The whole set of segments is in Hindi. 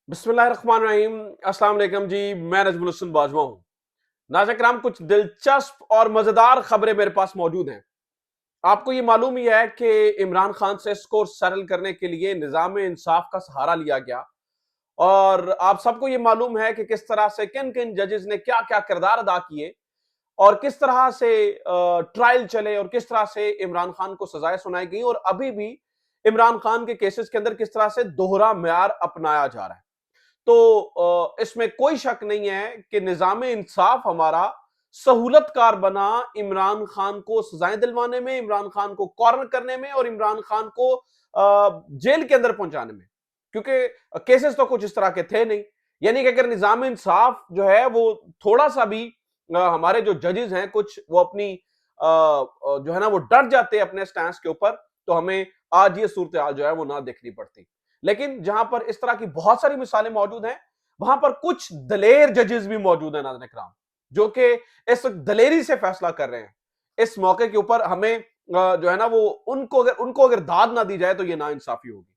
बिस्मिल्लाहिर्रहमानिर्रहीम। अस्सलाम वालेकुम जी, मैं नजमुल हसन बाजवा हूं। नाज़रीन किराम, कुछ दिलचस्प और मजेदार खबरें मेरे पास मौजूद हैं। आपको ये मालूम ही है कि इमरान खान से स्कोर सरल करने के लिए निजाम इंसाफ का सहारा लिया गया। और आप सबको ये मालूम है कि किस तरह से किन किन जजेस ने क्या क्या किरदार अदा किए और किस तरह से ट्रायल चले और किस तरह से इमरान खान को सजाएं सुनाई गई, और अभी भी इमरान खान के केसेस के अंदर किस तरह से दोहरा म्यार अपनाया जा रहा है। तो इसमें कोई शक नहीं है कि निजाम इंसाफ हमारा सहूलतकार बना इमरान खान को सजाएं दिलवाने में, इमरान खान को कॉर्नर करने में और इमरान खान को जेल के अंदर पहुंचाने में। क्योंकि केसेस तो कुछ इस तरह के थे नहीं। यानी कि अगर निजाम इंसाफ जो है वो थोड़ा सा भी हमारे जो जजेस हैं कुछ वो अपनी जो है ना वो डर जाते हैं अपने स्टैंड के ऊपर, तो हमें आज ये सूरत हाल जो है वो ना देखनी पड़ती। लेकिन जहां पर इस तरह की बहुत सारी मिसालें मौजूद हैं, वहां पर कुछ दलेर जजेस भी मौजूद हैं नाज़रीन इकराम, जो कि इस दलेरी से फैसला कर रहे हैं। इस मौके के ऊपर हमें जो है ना वो उनको अगर दाद ना दी जाए तो ये ना इंसाफी होगी।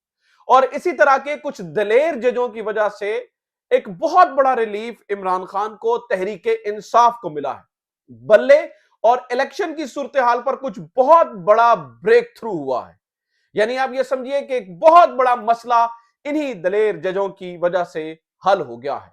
और इसी तरह के कुछ दलेर जजों की वजह से एक बहुत बड़ा रिलीफ इमरान खान को तहरीके इंसाफ को मिला है बल्ले। और इलेक्शन की सूरत हाल पर कुछ बहुत बड़ा ब्रेक थ्रू हुआ है। यानी आप ये समझिए कि एक बहुत बड़ा मसला इन्हीं दलेर जजों की वजह से हल हो गया है।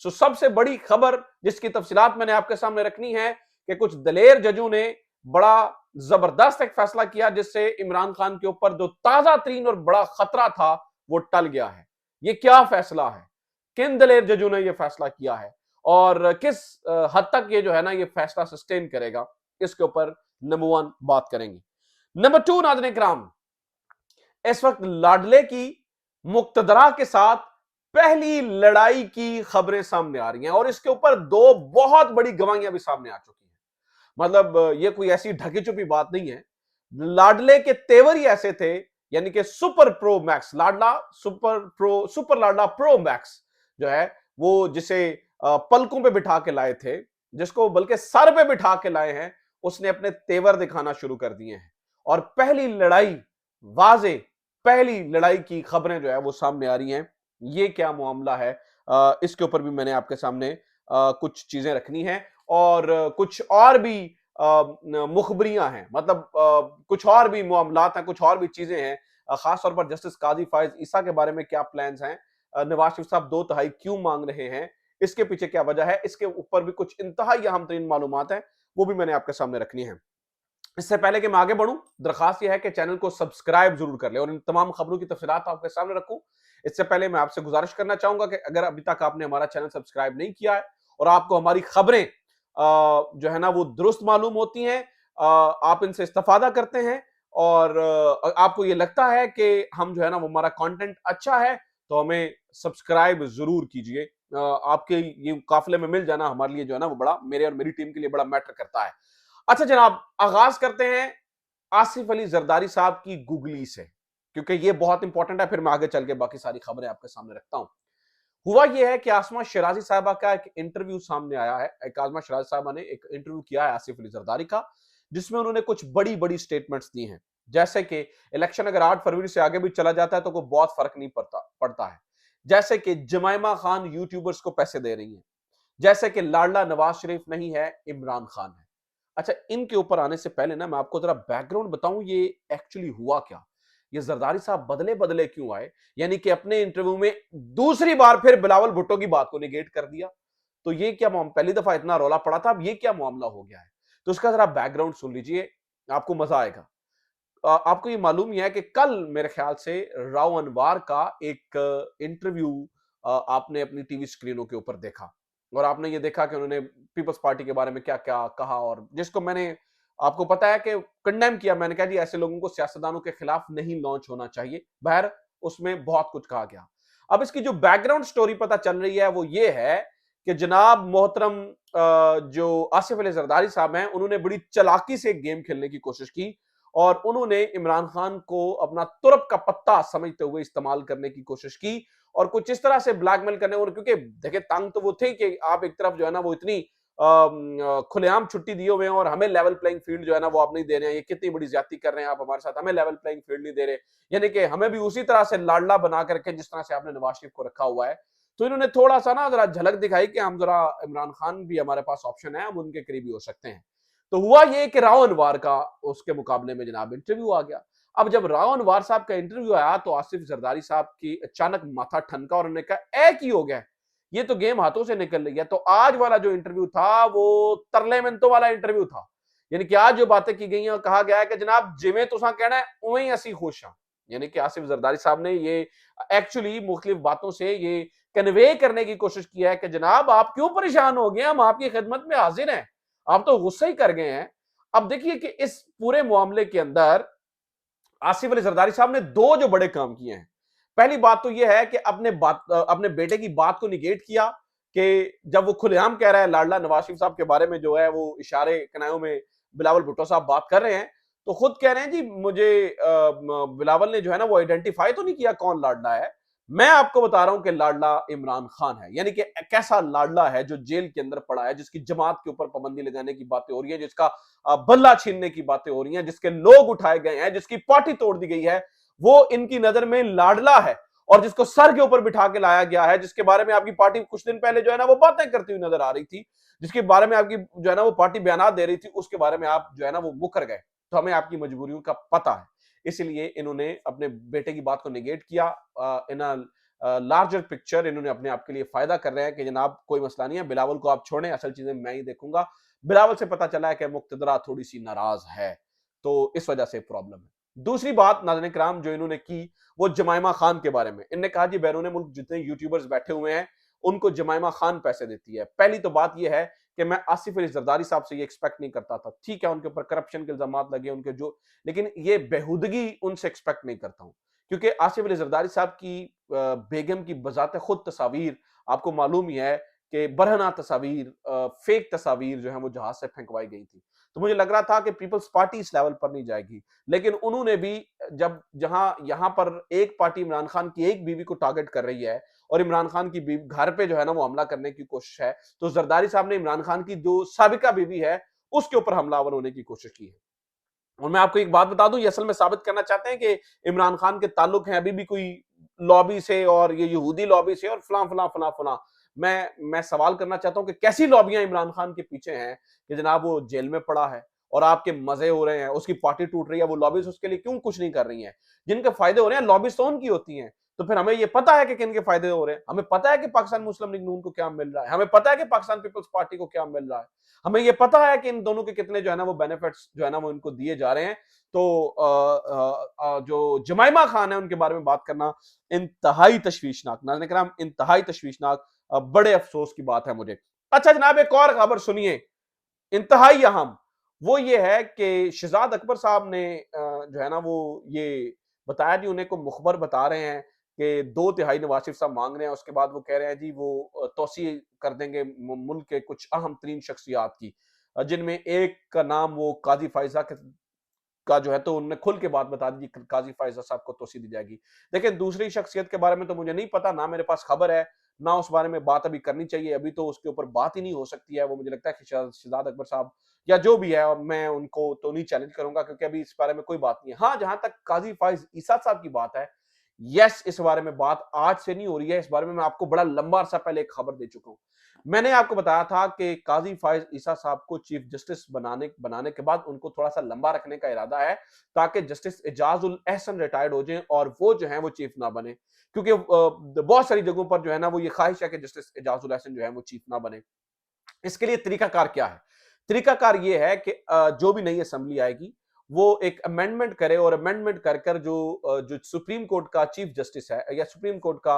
सो सबसे बड़ी खबर जिसकी तफसीलात मैंने आपके सामने रखनी है कि कुछ दलेर जजों ने बड़ा जबरदस्त एक फैसला किया जिससे इमरान खान के ऊपर जो ताजा तरीन और बड़ा खतरा था वो टल गया है। ये क्या फैसला है, किन दलेर जजों ने यह फैसला किया है और किस हद तक ये जो है ना ये फैसला सस्टेन करेगा, इसके ऊपर नंबर वन बात करेंगे। नंबर टू नाज़रीन किराम, इस वक्त लाडले की मुक्तदरा के साथ पहली लड़ाई की खबरें सामने आ रही हैं और इसके ऊपर दो बहुत बड़ी गवाहियां भी सामने आ चुकी हैं। मतलब ये कोई ऐसी ढकी छुपी बात नहीं है। लाडले के तेवर ही ऐसे थे, यानी कि सुपर प्रो मैक्स लाडला, सुपर लाडला प्रो मैक्स जो है वो जिसे पलकों पे बिठा के लाए थे, जिसको बल्कि सर पे बिठा के लाए हैं, उसने अपने तेवर दिखाना शुरू कर दिए हैं। और पहली लड़ाई वाजे पहली लड़ाई की खबरें जो है वो सामने आ रही हैं। ये क्या मामला है, इसके ऊपर भी मैंने आपके सामने कुछ चीजें रखनी है और कुछ और भी मुखबरियां हैं। मतलब कुछ और भी मामलात हैं, कुछ और भी चीजें हैं। खास तौर पर जस्टिस काजी फायज ईसा के बारे में क्या प्लान्स हैं, नवाज शरीफ साहब 2 तिहाई क्यों मांग रहे हैं, इसके पीछे क्या वजह है, इसके ऊपर भी कुछ इंतहाई अहम तरीन मालूमात हैं, वो भी मैंने आपके सामने रखनी है। इससे पहले कि मैं आगे बढ़ूं, दरखास्त यह है कि चैनल को सब्सक्राइब जरूर कर ले और इन तमाम खबरों की तफसीलात आपके सामने रखूं। इससे पहले मैं आपसे गुजारिश करना चाहूंगा कि अगर अभी तक आपने हमारा चैनल सब्सक्राइब नहीं किया है और आपको हमारी खबरें जो है ना वो दुरुस्त मालूम होती हैं, आप इनसे इस्तेफादा करते हैं और आपको ये लगता है कि हम जो है ना वो हमारा कंटेंट अच्छा है, तो हमें सब्सक्राइब जरूर कीजिए। आपके ये काफिले में मिल जाना हमारे लिए जो है ना वो बड़ा, मेरे और मेरी टीम के लिए बड़ा मैटर करता है। अच्छा जनाब, आगाज करते हैं आसिफ अली जरदारी साहब की गूगली से, क्योंकि ये बहुत इंपॉर्टेंट है, फिर मैं आगे चल के बाकी सारी खबरें आपके सामने रखता हूं। हुआ यह है कि आसमा शराजी साहबा का एक इंटरव्यू सामने आया है। एक आसमा शराजी साहबा ने एक इंटरव्यू किया है आसिफ अली जरदारी का, जिसमें उन्होंने कुछ बड़ी बड़ी स्टेटमेंट्स दी हैं। जैसे कि इलेक्शन अगर 8 फरवरी से आगे भी चला जाता है तो कोई बहुत फर्क नहीं पड़ता है। जैसे कि जमाइमा खान यूट्यूबर्स को पैसे दे रही है। जैसे कि लाडला नवाज शरीफ नहीं है, इमरान खान है। अच्छा, इनके ऊपर आने से पहले ना मैं आपको जरा बैकग्राउंड बताऊं, ये एक्चुअली हुआ क्या, ये जरदारी साहब बदले बदले क्यों आए। यानी कि अपने इंटरव्यू में दूसरी बार फिर बिलावल भुट्टो की बात को निगेट कर दिया। तो ये क्या मामला, पहली दफा इतना रौला पड़ा था, अब ये क्या मामला हो गया है। तो उसका जरा बैकग्राउंड सुन लीजिए, आपको मजा आएगा। आपको ये मालूम ही है कि कल मेरे ख्याल से राव अनवार का एक इंटरव्यू आपने अपनी टीवी स्क्रीनों के ऊपर देखा और आपने ये देखा कि उन्होंने पीपल्स पार्टी के बारे में क्या क्या कहा, और जिसको मैंने आपको पता है कि कंडेम किया। मैंने कहा जी ऐसे लोगों को सियासतदानों के खिलाफ नहीं लॉन्च होना चाहिए। बहर उसमें बहुत कुछ कहा गया। अब इसकी जो बैकग्राउंड स्टोरी पता चल रही है वो ये है कि जनाब मोहतरम जो आसिफ अली जरदारी साहब हैं, उन्होंने बड़ी चालाकी से गेम खेलने की कोशिश की और उन्होंने इमरान खान को अपना तुरप का पत्ता समझते हुए इस्तेमाल करने की कोशिश की और कुछ इस तरह से ब्लैकमेल करने, और क्योंकि देखिए तंग तो वो थे कि आप एक तरफ जो है ना वो इतनी खुलेआम छुट्टी दिए हुए हैं और हमें लेवल प्लेइंग फील्ड जो है ना वो आप नहीं दे रहे हैं, ये कितनी बड़ी ज्यादती कर रहे हैं आप हमारे साथ, हमें लेवल प्लेइंग फील्ड नहीं दे रहे, यानी कि हमें भी उसी तरह से लाडला बना करके जिस तरह से आपने नवाज शरीफ को रखा हुआ है। तो इन्होंने थोड़ा सा ना जरा झलक दिखाई कि हम जरा इमरान खान भी हमारे पास ऑप्शन है, हम उनके करीबी हो सकते हैं। तो हुआ ये कि राव अनवर का उसके मुकाबले में जनाब इंटरव्यू आ गया। अब जब राव अनवर साहब का इंटरव्यू आया तो आसिफ जरदारी साहब की अचानक माथा ठनका और उन्होंने कहा एक ही हो गया, ये तो गेम हाथों से निकल रही है। तो आज वाला जो इंटरव्यू था वो तरले मिनटों वाला इंटरव्यू था, यानी कि आज जो बातें की गई हैं कहा गया है कि जनाब जिवें तुसा कहना है उवें ही असी खुश हां। यानी कि आसिफ जरदारी साहब ने ये एक्चुअली मुख्तलिफ बातों से ये कन्वे करने की कोशिश की है कि जनाब आप क्यों परेशान हो गए, हम आपकी खिदमत में हाजिर हैं, आप तो गुस्सा ही कर गए हैं। अब देखिए कि इस पूरे मामले के अंदर आसिफ अली जरदारी साहब ने दो जो बड़े काम किए हैं। पहली बात तो यह है कि अपने बेटे की बात को निगेट किया कि जब वो खुलेआम कह रहा है लाडला नवाज शरीफ साहब के बारे में जो है वो इशारे कनायों में बिलावल भुट्टो साहब बात कर रहे हैं, तो खुद कह रहे हैं जी मुझे बिलावल ने जो है ना वो आइडेंटिफाई तो नहीं किया कौन लाडला है, मैं आपको बता रहा हूं कि लाडला इमरान खान है। यानी कि कैसा लाडला है जो जेल के अंदर पड़ा है, जिसकी जमात के ऊपर पाबंदी लगाने की बातें हो रही है, जिसका बल्ला छीनने की बातें हो रही हैं, जिसके लोग उठाए गए हैं, जिसकी पार्टी तोड़ दी गई है, वो इनकी नजर में लाडला है और जिसको सर के ऊपर बिठा के लाया गया है, जिसके बारे में आपकी पार्टी कुछ दिन पहले जो है ना वो बातें करती हुई नजर आ रही थी, जिसके बारे में आपकी जो है ना वो पार्टी बयान दे रही थी, उसके बारे में आप जो है ना वो मुकर गए। तो हमें आपकी मजबूरियों का पता है, इसलिए इन्होंने अपने बेटे की बात को निगेट किया। इन लार्जर पिक्चर इन्होंने अपने आप के लिए फायदा कर रहे हैं कि जनाब कोई मसला नहीं है, बिलावल को आप छोड़ें, असल चीजें मैं ही देखूंगा। बिलावल से पता चला है कि मुक्तदरा थोड़ी सी नाराज है, तो इस वजह से प्रॉब्लम है। दूसरी बात नाज़रीन किराम जो इन्होंने की वो जमाइमा खान के बारे में। इन्होंने कहा जी बैरून मुल्क जितने यूट्यूबर्स बैठे हुए हैं उनको जमाइमा खान पैसे देती है। पहली तो बात यह है कि मैं आसिफ अली जरदारी साहब से ये एक्सपेक्ट नहीं करता था, ठीक है उनके ऊपर करप्शन के इल्जाम लगे उनके जो, लेकिन ये बेहुदगी उनसे एक्सपेक्ट नहीं करता हूं, क्योंकि आसिफ अली जरदारी साहब की बेगम की बजाते खुद तस्वीर आपको मालूम ही है कि बरहना तस्वीर, फेक तस्वीर जो है वो जहाज से फेंकवाई गई थी। तो मुझे लग रहा था कि पीपल्स पार्टी इस लेवल पर नहीं जाएगी, लेकिन उन्होंने भी जब जहां यहां पर एक पार्टी इमरान खान की एक बीवी को टारगेट कर रही है और इमरान खान की बीवी घर पे जो है ना वो हमला करने की कोशिश है, तो जरदारी साहब ने इमरान खान की जो साबिका बीवी है उसके ऊपर हमलावर होने की कोशिश की है। और मैं आपको एक बात बता दूं, ये असल में साबित करना चाहते हैं कि इमरान खान के ताल्लुक हैं अभी भी कोई लॉबी से और ये यहूदी लॉबी से और फलां फलां फलां फलां। मैं सवाल करना चाहता हूं कि कैसी लॉबियां इमरान खान के पीछे हैं कि जनाब वो जेल में पड़ा है और आपके मजे हो रहे हैं, उसकी पार्टी टूट रही है, वो लॉबीज उसके लिए क्यों कुछ नहीं कर रही हैं? जिनके फायदे हो रहे हैं लॉबीज तो उनकी होती हैं। तो फिर हमें ये पता है कि किन के फायदे हो रहे हैं, हमें पता है कि पाकिस्तान मुस्लिम लीग नून को क्या मिल रहा है, हमें पता है कि पाकिस्तान पीपल्स पार्टी को क्या मिल रहा है, हमें ये पता है कि इन दोनों के कितने जो है ना वो बेनिफिट्स जो है ना वो इनको दिए जा रहे हैं। तो जो जमाइमा खान है उनके बारे में बात करना इंतहाई तशवीशनाक, नाज़रीन किराम इंतहाई तशवीशनाक, बड़े अफसोस की बात है मुझे। अच्छा जनाब एक और खबर सुनिए इंतहाई अहम, वो ये है कि शहजाद अकबर साहब ने जो है ना वो ये बताया जी उन्हें को मुखबर बता रहे हैं कि 2/3 नवाज शरीफ साहब मांग रहे हैं, उसके बाद वो कह रहे हैं जी वो तोसी कर देंगे मुल्क के कुछ अहम तरीन शख्सियात की, जिनमें एक का नाम वो काजी फायजा का जो है तो उन्होंने खुल के बात बता दी कि काजी फायजा साहब को तोसी दी जाएगी। देखिए दूसरी शख्सियत के बारे में तो मुझे नहीं पता, ना मेरे पास खबर है, ना उस बारे में बात अभी करनी चाहिए, अभी तो उसके ऊपर बात ही नहीं हो सकती है। वो मुझे लगता है कि शहजाद अकबर साहब या जो भी है मैं उनको तो नहीं चैलेंज करूंगा क्योंकि अभी इस बारे में कोई बात नहीं है। हाँ, जहां तक काजी फाइज ईसा साहब की बात है, यस इस बारे में बात आज से नहीं हो रही है, इस बारे में मैं आपको बड़ा लंबा अरसा पहले एक खबर दे चुका हूं। मैंने आपको बताया था कि काजी फाइज ईसा साहब को चीफ जस्टिस बनाने बनाने के बाद उनको थोड़ा सा लंबा रखने का इरादा है ताकि जस्टिस एजाज उल एहसन रिटायर्ड हो जाएं और वो जो है वो चीफ ना बने, क्योंकि बहुत सारी जगहों पर जो है ना वो ये ख्वाहिश है कि जस्टिस एजाज उल एहसन जो है वो चीफ ना बने। इसके लिए तरीकाकार क्या है? तरीकाकार ये है कि जो भी नई असेंबली आएगी वो एक अमेंडमेंट करे और अमेंडमेंट कर कर जो सुप्रीम कोर्ट का चीफ जस्टिस है या सुप्रीम कोर्ट का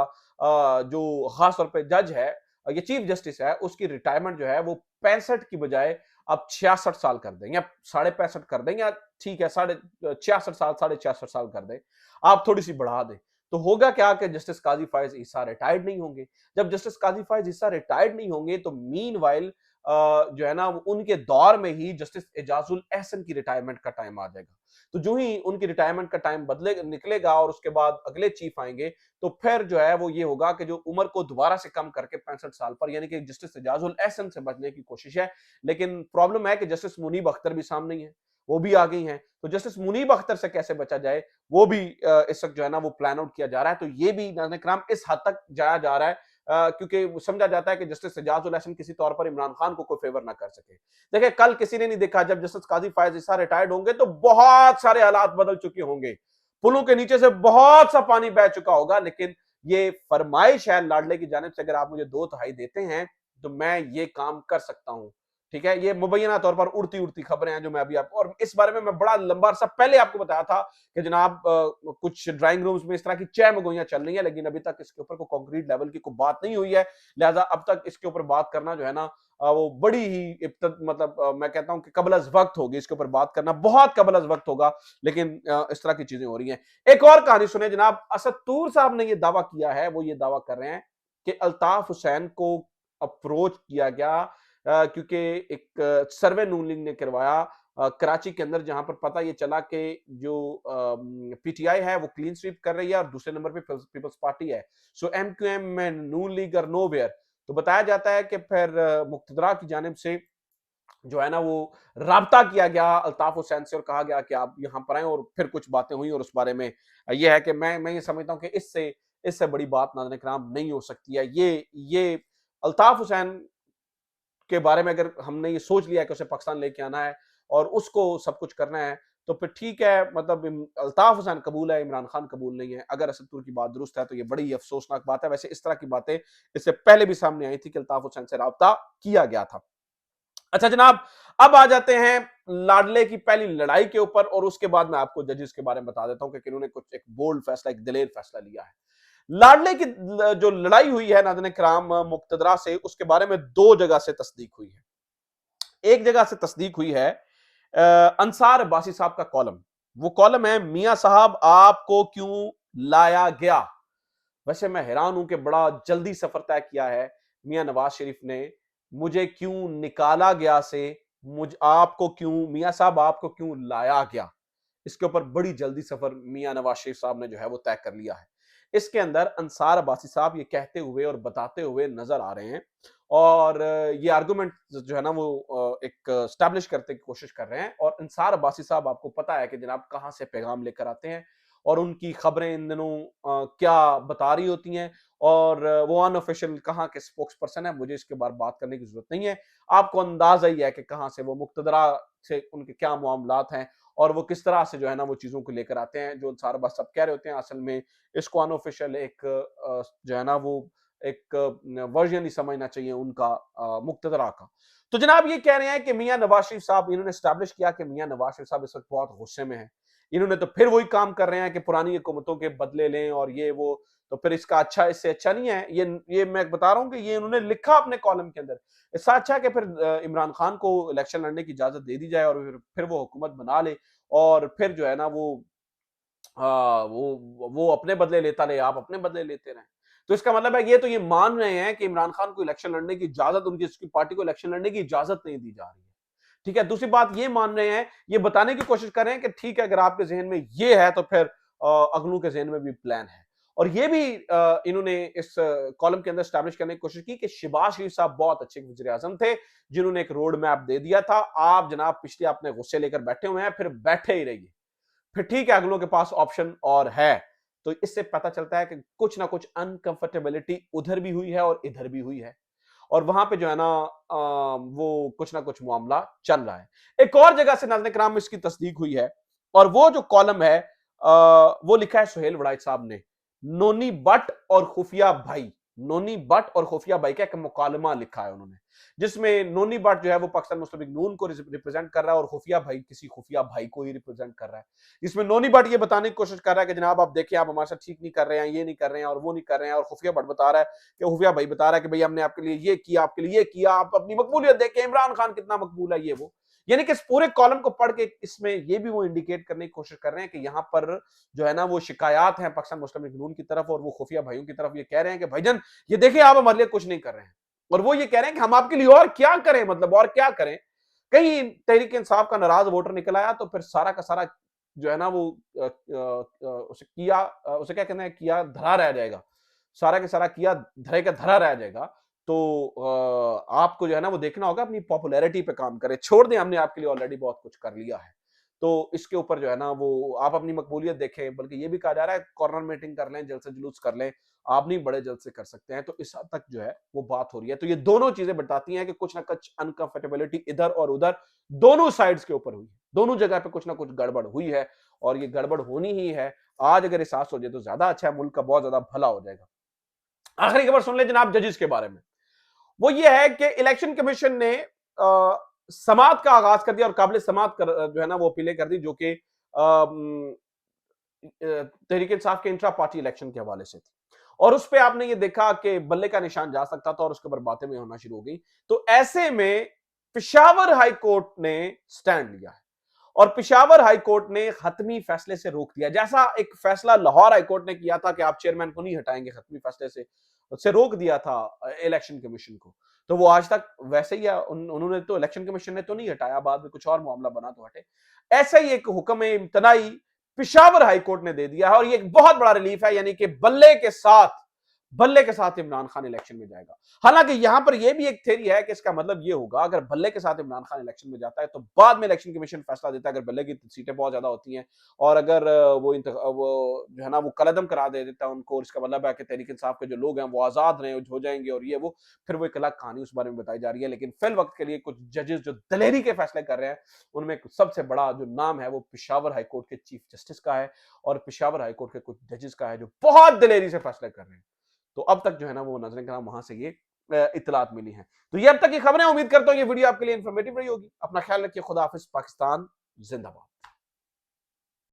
जो खास तौर पे जज है या चीफ जस्टिस है उसकी रिटायरमेंट जो है वो 65 की बजाय अब 66 साल कर दें या 65.5 कर दें या ठीक है 66 साल 66 साल कर दें, आप थोड़ी सी बढ़ा दें। तो होगा क्या कि जस्टिस काजी फायज ईसा रिटायर्ड नहीं होंगे। जब जस्टिस काजी फायज ईसा रिटायर्ड नहीं होंगे तो मीनवाइल जो है ना उनके दौर में ही जस्टिस एजाजुल एहसन की रिटायरमेंट का टाइम आ जाएगा। तो जो ही उनकी रिटायरमेंट का टाइम बदले निकलेगा और उसके बाद अगले चीफ आएंगे, तो फिर जो है वो ये होगा कि जो उम्र को दोबारा से कम करके 65 साल पर, यानी कि जस्टिस एजाजुल एहसन से बचने की कोशिश है। लेकिन प्रॉब्लम है कि जस्टिस मुनीब अख्तर भी सामने ही है, वो भी आ गई हैं, तो जस्टिस मुनीब अख्तर से कैसे बचा जाए, वो भी इस वक्त जो है ना वो प्लान आउट किया जा रहा है। तो ये भी नाज़रीन किराम इस हद तक जाया जा रहा है क्योंकि समझा जाता है कि जस्टिस एजाजुल एहसन किसी तौर पर इमरान खान को कोई फेवर ना कर सके। देखिए, कल किसी ने नहीं देखा जब जस्टिस काजी फायज ईसा रिटायर्ड होंगे तो बहुत सारे हालात बदल चुके होंगे, पुलों के नीचे से बहुत सा पानी बह चुका होगा। लेकिन ये फरमाइश है लाडले की जानिब से, अगर आप मुझे 2 तिहाई देते हैं तो मैं ये काम कर सकता हूं। ठीक है, ये मुबैना तौर पर उड़ती उड़ती खबरें हैं जो मैं अभी आपको, और इस बारे में मैं बड़ा लंबा अरसा पहले आपको बताया था कि जनाब कुछ ड्राइंग रूम्स में इस तरह की चहमगोइयां चल रही है, लेकिन अभी तक इसके ऊपर कोई कॉन्क्रीट लेवल की कोई बात नहीं हुई है। लिहाजा अब तक इसके ऊपर बात करना जो है ना वो बड़ी ही मतलब मैं कहता हूं कि कबल अज वक्त होगी, इसके ऊपर बात करना बहुत कबल अज वक्त होगा। लेकिन इस तरह की चीजें हो रही हैं। एक और कहानी सुने जनाब, असद तूर साहब ने यह दावा किया है, वो ये दावा कर रहे हैं कि अल्ताफ हुसैन को अप्रोच किया गया क्योंकि एक सर्वे नून लीग ने करवाया कराची के अंदर, जहां पर पता ये चला कि जो पीटीआई है वो क्लीन स्वीप कर रही है और दूसरे नंबर पे पीपल्स पार्टी है। सो एमक्यूएम में नून लीग और नोवेयर। तो बताया जाता है कि फिर मुक्तदरा की जानिब से जो है ना वो राब्ता किया गया अल्ताफ हुसैन से और कहा गया कि आप यहां पर आए, और फिर कुछ बातें हुई और उस बारे में ये है कि मैं ये समझता हूं कि इससे इससे बड़ी बात नाज़रीन किराम नहीं हो सकती है। ये अल्ताफ हुसैन के बारे में अगर हमने ये सोच लिया कि उसे पाकिस्तान लेके आना है और उसको सब कुछ करना है, तो फिर ठीक है, मतलब अल्ताफ हुसैन कबूल है, इमरान खान कबूल नहीं है। अगर असद तुर की बात दुरुस्त है तो ये बड़ी अफसोसनाक बात है। वैसे इस तरह की बातें इससे पहले भी सामने आई थी कि अल्ताफ हुसैन से राब्ता किया गया था। अच्छा जनाब, अब आ जाते हैं लाडले की पहली लड़ाई के ऊपर, और उसके बाद मैं आपको जजेस के बारे में बता देता हूं कि इन्होंने कुछ एक बोल्ड फैसला, एक दिलेर फैसला लिया है। लाडले की जो लड़ाई हुई है नाज़रीन किराम मुक्तदरा से, उसके बारे में 2 जगह से तस्दीक हुई है। एक जगह से तस्दीक हुई है अंसार अब्बासी साहब का कॉलम। वो कॉलम है, मियां साहब आपको क्यों लाया गया। वैसे मैं हैरान हूं कि बड़ा जल्दी सफर तय किया है मियां नवाज शरीफ ने, मुझे क्यों निकाला गया से मुझ आपको क्यों, मियां साहब आपको क्यों लाया गया, इसके ऊपर बड़ी जल्दी सफर मियां नवाज शरीफ साहब ने जो है वो तय कर लिया है। इसके अंदर अंसार अब्बासी साहब ये कहते हुए और बताते हुए नजर आ रहे हैं, और ये आर्गुमेंट जो है ना वो एक स्टैब्लिश करने की कोशिश कर रहे हैं। और अंसार अब्बासी साहब आपको पता है कि जनाब कहां से पैगाम लेकर आते हैं और उनकी खबरें इन दिनों क्या बता रही होती हैं, और वो अनऑफिशियल कहाँ के स्पोक्स पर्सन है, मुझे इसके बारे बात करने की जरूरत नहीं है। आपको अंदाजा ही है कि कहां से वो मुक्तदरा से उनके क्या मामलात हैं और वो किस तरह से जो है ना वो चीजों को लेकर आते हैं। जो अंसार अब्बास सब कह रहे होते हैं, असल में इसको अनऑफिशियल एक जो है ना वो एक वर्जन ही समझना चाहिए उनका मुक्तदरा का। तो जनाब ये कह रहे हैं कि मियां नवाज शरीफ साहब, इन्होंने स्टैब्लिश किया कि मियां नवाज शरीफ साहब इस वक्त बहुत गुस्से में हैं। इन्होंने तो फिर वही काम कर रहे हैं कि पुरानी हुकूमतों के बदले लें और ये वो, तो फिर इसका अच्छा, इससे अच्छा नहीं है। ये मैं बता रहा हूं कि ये इन्होंने लिखा अपने कॉलम के अंदर। इससे अच्छा है कि फिर इमरान खान को इलेक्शन लड़ने की इजाजत दे दी जाए और फिर वो हुकूमत बना ले, और फिर जो है ना वो वो अपने बदले लेता रहे, आप अपने बदले लेते रहें। तो इसका मतलब है ये तो ये मान रहे हैं कि इमरान खान को इलेक्शन लड़ने की इजाजत, उनकी उसकी पार्टी को इलेक्शन लड़ने की इजाजत नहीं दी जा रही है। ठीक है, दूसरी बात ये मान रहे हैं, ये बताने की कोशिश कर रहे हैं कि ठीक है, अगर आपके ज़हन में ये है तो फिर अगलों के ज़हन में भी प्लान है। और ये भी इन्होंने इस कॉलम के अंदर एस्टैब्लिश करने की कोशिश की कि शहबाज शरीफ साहब बहुत अच्छे वज़ीर-ए-आज़म थे, जिन्होंने एक रोड मैप दे दिया था। आप जनाब पिछले अपने गुस्से लेकर बैठे हुए हैं, फिर बैठे ही रहिए। फिर ठीक है, अगलों के पास ऑप्शन और है। तो इससे पता चलता है कि कुछ ना कुछ अनकंफर्टेबिलिटी उधर भी हुई है और इधर भी हुई है, और वहां पे जो है ना वो कुछ ना कुछ मामला चल रहा है। एक और जगह से नाज़रीन किराम इसकी तस्दीक हुई है, और वो जो कॉलम है वो लिखा है सुहेल वड़ाइच साहब ने, नोनी बट और खुफिया भाई। नोनी बट और खुफिया भाई का एक मुकालमा लिखा है उन्होंने, जिसमें नोनी बट जो है वो पाकिस्तान मुस्लिम लीग नून को रिप्रेजेंट कर रहा है और खुफिया भाई किसी खुफिया भाई को ही रिप्रेजेंट कर रहा है। इसमें नोनी बट ये बताने की कोशिश कर रहा है कि जनाब आप देखिए, आप हमारे साथ ठीक नहीं कर रहे हैं, ये नहीं कर रहे हैं और वो नहीं कर रहे हैं, और खुफिया भट्ट बता रहा है कि खुफिया भाई बता रहा है कि भाई हमने आपके लिए ये किया, आपके लिए ये किया, आप अपनी मकबूलियत देखें, इमरान खान कितना मकबूल है, ये वो। यानी कि इस पूरे कॉलम को पढ़ के इसमें ये भी वो इंडिकेट करने की कोशिश कर रहे हैं कि यहां पर जो है ना वो शिकायत है पाकिस्तान मुस्लिम लीग नून की तरफ, और वो खुफिया भाइयों की तरफ ये कह रहे हैं कि भाईजान ये देखिए, आप हमारे लिए कुछ नहीं कर रहे हैं, और वो ये कह रहे हैं कि हम आपके लिए और क्या करें, मतलब और क्या करें। कहीं तहरीक इंसाफ का नाराज वोटर निकल आया तो फिर सारा का सारा जो है ना वो उसे किया उसे क्या कहते हैं, किया धरा रह जाएगा, सारा के सारा किया धरे का धरा रह जाएगा। तो आपको जो है ना वो देखना होगा अपनी पॉपुलैरिटी पे काम करें, छोड़ दें हमने आपके लिए ऑलरेडी बहुत कुछ कर लिया है। तो इसके ऊपर जो है ना वो आप अपनी मकबूलियत देखें, बल्कि ये भी कहा जा रहा है कॉर्नर मीटिंग कर लें, जलसे-जुलूस कर लें, आप नहीं बड़े जल्द से कर सकते हैं। तो इस हद तक जो है वो बात हो रही है। तो ये दोनों चीज़ें बताती हैं कि कुछ ना कुछ अनकंफर्टेबिलिटी इधर और उधर दोनों साइड्स के ऊपर हुई है। दोनों जगह पे कुछ ना कुछ गड़बड़ हुई है और ये गड़बड़ होनी ही है। आज अगर एहसास हो जाए तो ज़्यादा अच्छा है, मुल्क का बहुत ज़्यादा भला हो जाएगा। आखिरी खबर सुन लें जनाब जजेस के बारे में। वो ये है कि इलेक्शन कमीशन ने समाअत का आगाज कर दिया और काबिल समाअत कर जो है ना वो अपीलें कर दी जो कि तहरीक इंसाफ के इंट्रा पार्टी इलेक्शन के हवाले से थी। और उस पे आपने ये देखा कि बल्ले का निशान जा सकता था और उसके ऊपर बातें भी होना शुरू हो गई। तो ऐसे में पेशावर हाई कोर्ट ने स्टैंड लिया है और पेशावर हाई कोर्ट ने हतमी फैसले से रोक दिया, जैसा एक फैसला लाहौर हाई कोर्ट ने किया था कि आप चेयरमैन को नहीं हटाएंगे हतमी फैसले से, उससे रोक दिया था इलेक्शन कमीशन को। तो वो आज तक वैसे ही है, उन्होंने तो इलेक्शन कमीशन ने तो नहीं हटाया, बाद में कुछ और मामला बना तो हटे। ऐसा ही एक हुक्म इम्तनाई पिशावर हाई कोर्ट ने दे दिया है और ये एक बहुत बड़ा रिलीफ है, यानी कि बल्ले के साथ इमरान खान इलेक्शन में जाएगा। हालांकि यहां पर यह भी एक थ्योरी है कि इसका मतलब यह होगा अगर बल्ले के साथ इमरान खान इलेक्शन में जाता है तो बाद में इलेक्शन कमीशन फैसला देता है, अगर बल्ले की सीटें बहुत ज्यादा होती हैं और अगर वो जो है ना वो कलअदम करा दे देता है उनको, इसका मतलब है कि तहरीक इंसाफ के जो लोग हैं वो आजाद रहे हो जाएंगे और ये वो, फिर वो एक अलग कहानी उस बारे में बताई जा रही है। लेकिन फिल वक्त के लिए कुछ जजेस जो दलेरी के फैसले कर रहे हैं, उनमें सबसे बड़ा जो नाम है वो पेशावर हाईकोर्ट के चीफ जस्टिस का है और पेशावर हाईकोर्ट के कुछ जजेस का है जो बहुत दलेरी से फैसले कर रहे हैं। तो अब तक जो है ना वो नजर कराम वहां से ये इतलात मिली है। तो ये अब तक की खबरें, उम्मीद करता हूं ये वीडियो आपके लिए इंफॉर्मेटिव रही होगी। अपना ख्याल रखिए, खुदा हाफिज, पाकिस्तान जिंदाबाद।